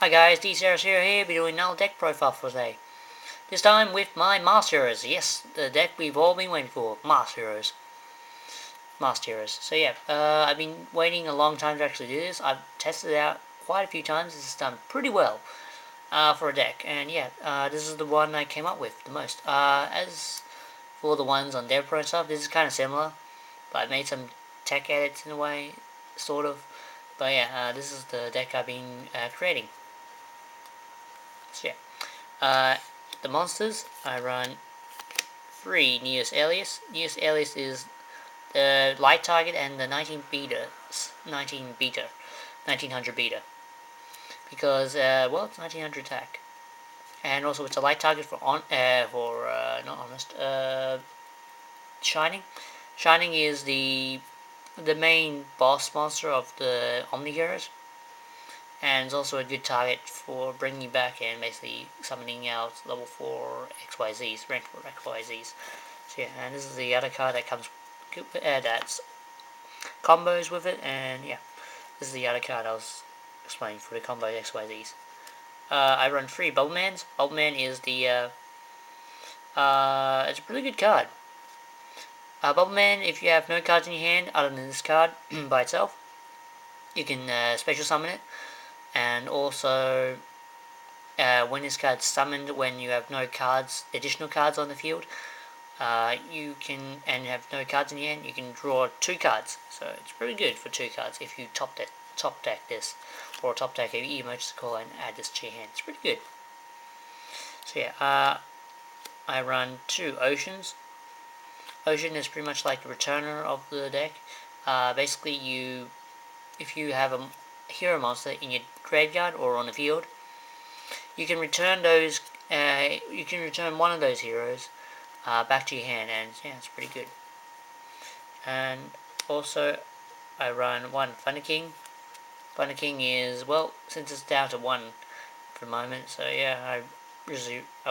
Hi guys, DCRS here, be doing another deck profile for today. This time with my Master Heroes. Yes, the deck we've all been waiting for, Master Heroes. So yeah, I've been waiting a long time to actually do this. I've tested it out quite a few times. It's done pretty well for a deck. And yeah, this is the one I came up with the most. As for the ones on DevPro and stuff, this is kind of similar. But I made some tech edits in a way, sort of. But yeah, this is the deck I've been creating. So yeah, the monsters, I run 3 Neos Alius. Neos Alius is the light target and the 1900 beta. Because, well, it's 1900 attack. And also it's a light target for, not honest, Shining. Shining is the main boss monster of the Omni Heroes. And it's also a good target for bringing you back and basically summoning out level 4 XYZs, rank 4 XYZs. So yeah, and this is the other card that comes, that's combos with it, and yeah, this is the other card I was explaining for the combo XYZs. I run 3 Bubblemans. Bubbleman is the, it's a really good card. Bubbleman, if you have no cards in your hand other than this card by itself, you can special summon it. And also, when this card's summoned, when you have no cards, additional cards on the field, you can, and have no cards in your hand, you can draw 2 cards. So it's pretty good for 2 cards if you top deck this, or top deck a emergency call and add this to your hand. It's pretty good. So yeah, I run 2 Oceans. Ocean is pretty much like the returner of the deck. Basically, if you have a hero monster in your graveyard or on the field, you can return those. You can return one of those heroes back to your hand, and yeah, it's pretty good. And also, I run 1 Thunder King. Thunder King is, well, since it's down to 1 for the moment, so yeah, I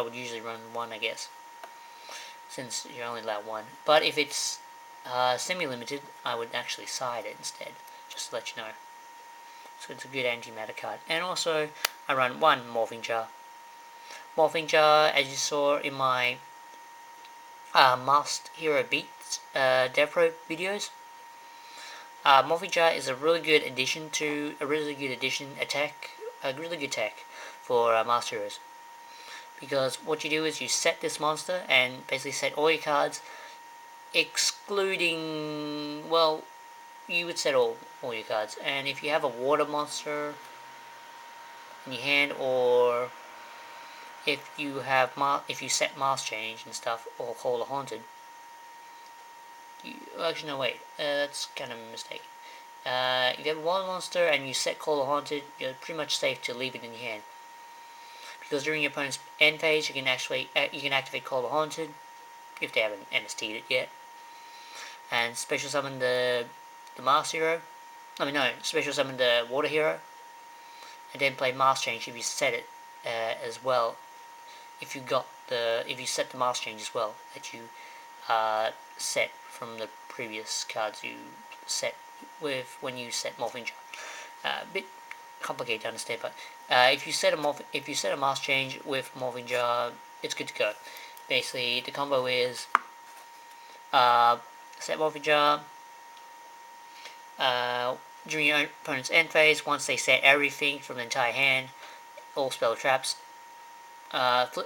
would usually run 1, I guess, since you're only allowed 1. But if it's semi-limited, I would actually side it instead, just to let you know. So it's a good anti-matter card. And also, I run 1 Morphing Jar. Morphing Jar, as you saw in my Masked Hero Beats DevPro videos, Morphing Jar is a really good addition a really good tech for Master Heroes. Because what you do is you set this monster and basically set all your cards, excluding, well, you would set all your cards. And if you have a water monster in your hand, or if you set Mask Change and stuff, or Call the Haunted, actually no, wait, that's kind of a mistake. If you have a water monster and you set Call the Haunted, you're pretty much safe to leave it in your hand, because during your opponent's end phase, you can activate Call the Haunted if they haven't MST'd it yet, and special summon the Mask Hero. Special summon the Water Hero, and then play Mask Change if you set it as well. If you set the Mask Change as well that you set from the previous cards you set with when you set Morphing Jar. A bit complicated to understand, but if you set a Mask Change with Morphing Jar, it's good to go. Basically, the combo is set Morphing Jar during your opponent's end phase. Once they set everything from the entire hand, all spell traps. Battle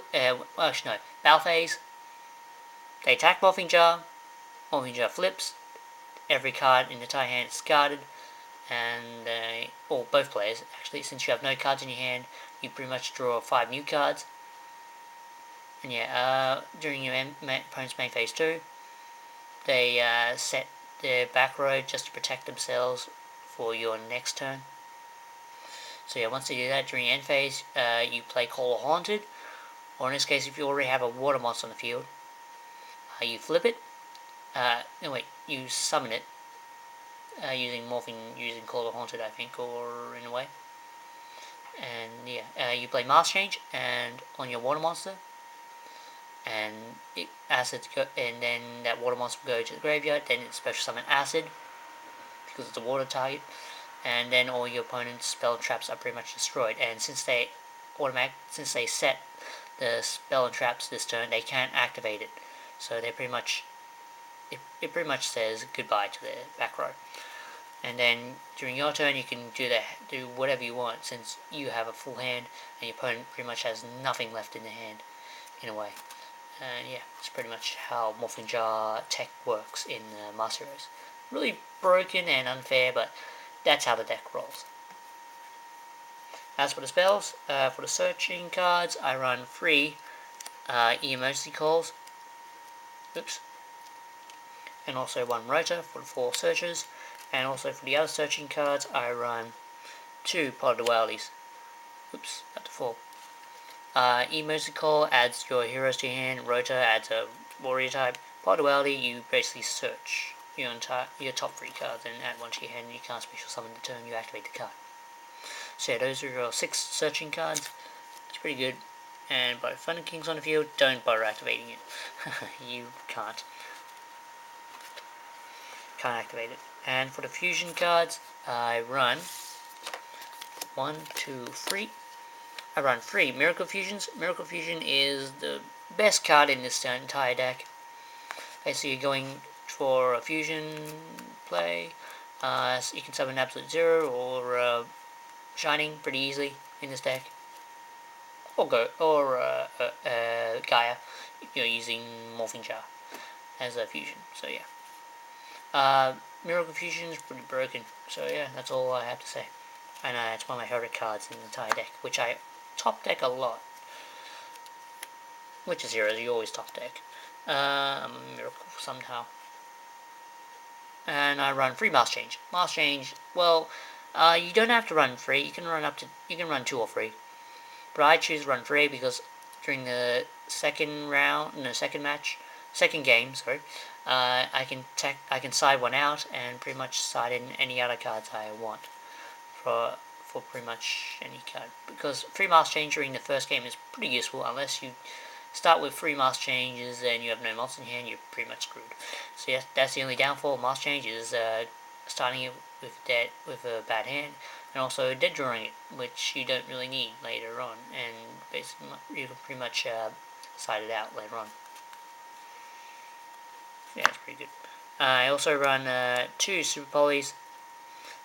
phase. They attack Morphing Jar. Morphing Jar flips. Every card in the entire hand is discarded, and or both players actually. Since you have no cards in your hand, you pretty much draw 5 new cards. And yeah, during your opponent's main phase 2, they set their back row just to protect themselves for your next turn. So yeah, once they do that during your end phase, you play Call of Haunted, or in this case, if you already have a water monster on the field, you flip it. You summon it using Call of Haunted, I think, or in a way. And yeah, you play Mask Change and on your water monster, and and then that water monster will go to the graveyard. Then it's special summon Acid because it's a water target. and then all your opponent's spell and traps are pretty much destroyed. And since they set the spell and traps this turn, they can't activate it. So they pretty much it pretty much says goodbye to the back row. And then during your turn, you can do whatever you want, since you have a full hand and your opponent pretty much has nothing left in the hand, in a way. And yeah, it's pretty much how Morphing Jar tech works in Master Heroes. Really broken and unfair, but that's how the deck rolls. As for the spells, for the searching cards, I run 3 emergency calls. Oops. And also 1 Rota for the 4 searches. And also for the other searching cards, I run 2 Pot of Dualities. Oops, up to 4. Emergency Call adds your heroes to your hand. Rota adds a warrior type. Pot of Duality, you basically search your top 3 cards and add 1 to your hand, and you can't special summon the turn you activate the card. So yeah, those are your 6 searching cards. It's pretty good. And by Thunder King's on the field, don't bother activating it. You can't activate it. And for the fusion cards, I run 1, 2, 3. I run 3 Miracle Fusions. Miracle Fusion is the best card in this entire deck. Basically, you're going for a fusion play. So you can summon Absolute Zero or Shining pretty easily in this deck. Or Gaia, you're using Morphing Jar as a fusion. So yeah. Miracle Fusion is pretty broken. So yeah, that's all I have to say. And it's one of my favorite cards in the entire deck, which I top deck a lot. Which is heroes, you always top deck. I'm a miracle somehow. And I run 3 Mask Change. Mask Change, well, you don't have to run 3. You can run 2 or 3. But I choose run 3 because during the second game, I can side 1 out and pretty much side in any other cards I want for pretty much any card. Because 3 Mask Change during the first game is pretty useful, unless you start with 3 Mask Changes and you have no monster in hand, you're pretty much screwed. So yeah, that's the only downfall of Mask Change, is starting it with a bad hand, and also dead drawing it, which you don't really need later on, and basically you can pretty much side it out later on. Yeah, it's pretty good. I also run 2 Super Polys.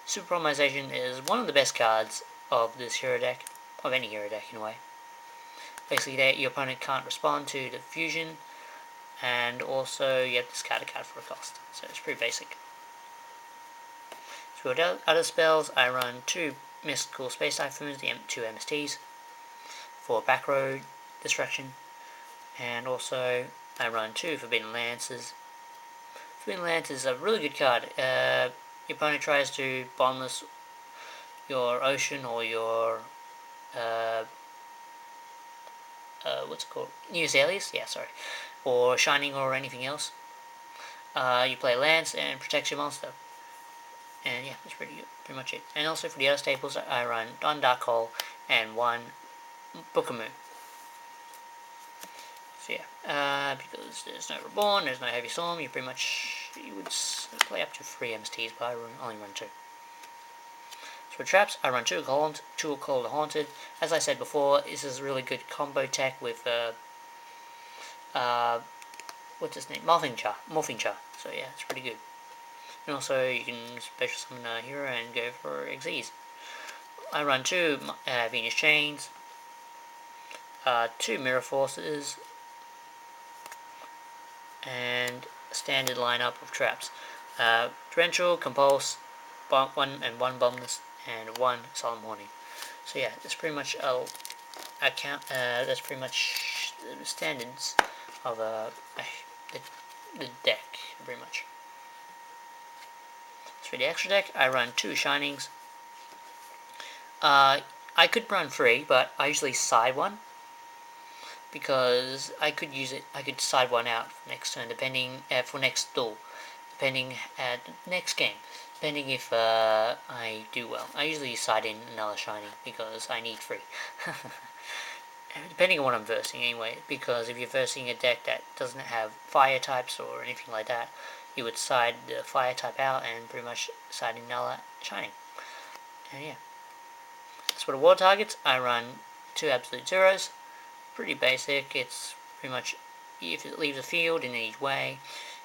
Super Polymerization is one of the best cards of this hero deck, of any hero deck in a way. Basically, your opponent can't respond to the fusion, and also you have to discard a card for a cost. So it's pretty basic. For other spells, I run 2 Mystical Space Typhoons, the 2 MSTs, for back row destruction, and also I run 2 Forbidden Lances. Forbidden Lance is a really good card. Your opponent tries to Bottomless your Ocean or your what's it called? Use Alius? Yeah, sorry. Or Shining or anything else. You play Lance and protects your monster. And yeah, that's pretty much it. And also for the other staples, I run 1 Dark Hole and 1 Bubbleman. So yeah, because there's no Reborn, there's no Heavy Storm, you would play up to 3 MSTs, but I only run 2. So for traps, I run 2 Call the Haunted. As I said before, this is a really good combo tech with what's his name? Morphing Jar. So yeah, it's pretty good. And also you can special summon a hero and go for Xyz. I run 2 Fiendish Chains, 2 Mirror Forces, and a standard lineup of traps. Torrential, Compulsory, 1 Bottomless, and 1 Solemn Warning. So yeah, that's pretty much that's pretty much the standards of the deck, pretty much. So for the extra deck, I run 2 Shinings. I could run 3, but I usually side 1, because I could side 1 out for next turn, depending for next duel, depending at next game, depending if I do well. I usually side in another Shining because I need 3. Depending on what I'm versing anyway, because if you're versing a deck that doesn't have fire types or anything like that, you would side the fire type out and pretty much side in another Shining. And yeah. As for the war targets, I run 2 absolute zeros. Pretty basic. It's pretty much if it leaves the field in any way,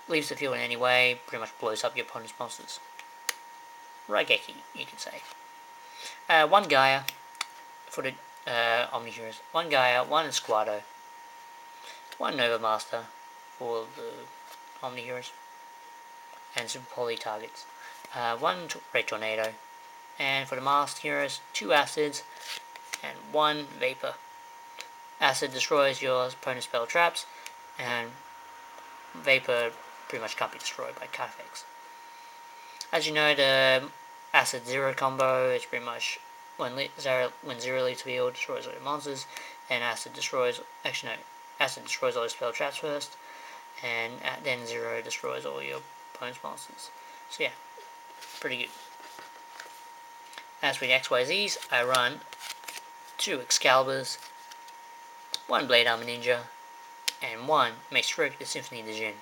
leaves the field in any way, pretty much blows up your opponent's monsters. Raigeki, you can say. 1 Gaia for the Omni Heroes. 1 Gaia, 1 Esquado, 1 Nova Master for the Omni Heroes and Super Poly targets. 1 Red Tornado, and for the Masked Heroes, 2 Acids and 1 Vapor. Acid destroys your opponent's spell traps, and Vapor pretty much can't be destroyed by card effects. As you know, the Acid Zero combo is pretty much when Zero leaves the field, destroys all your monsters, and Acid destroys, actually no, Acid destroys all your spell traps first, and then Zero destroys all your opponent's monsters. So yeah, pretty good. As for the XYZs, I run 2 Excaliburs, 1 Blade Armor Ninja, and 1 Maestro the Symphony of the Jin.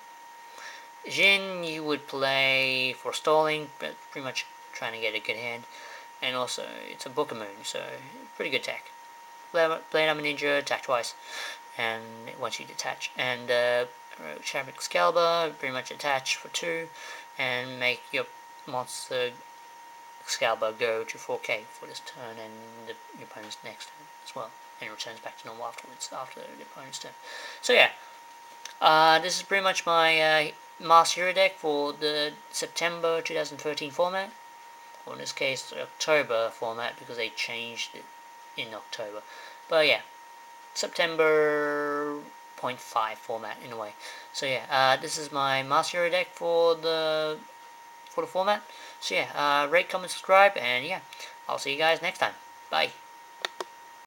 Jin you would play for stalling, but pretty much trying to get a good hand, and also it's a Bubbleman, so pretty good tech. Blade Armor Ninja, attack twice, and once you detach, and Shattered Excalibur, pretty much attach for 2, and make your monster Excalibur go to 4k for this turn and your opponent's next turn as well, and it returns back to normal afterwards after the opponent's turn. So yeah, this is pretty much my Master Hero deck for the September 2013 format, or in this case October format because they changed it in October. But yeah, September 0.5 format in a way. So yeah, this is my Master Hero deck for the format. So yeah, rate, comment, subscribe, and yeah, I'll see you guys next time. Bye.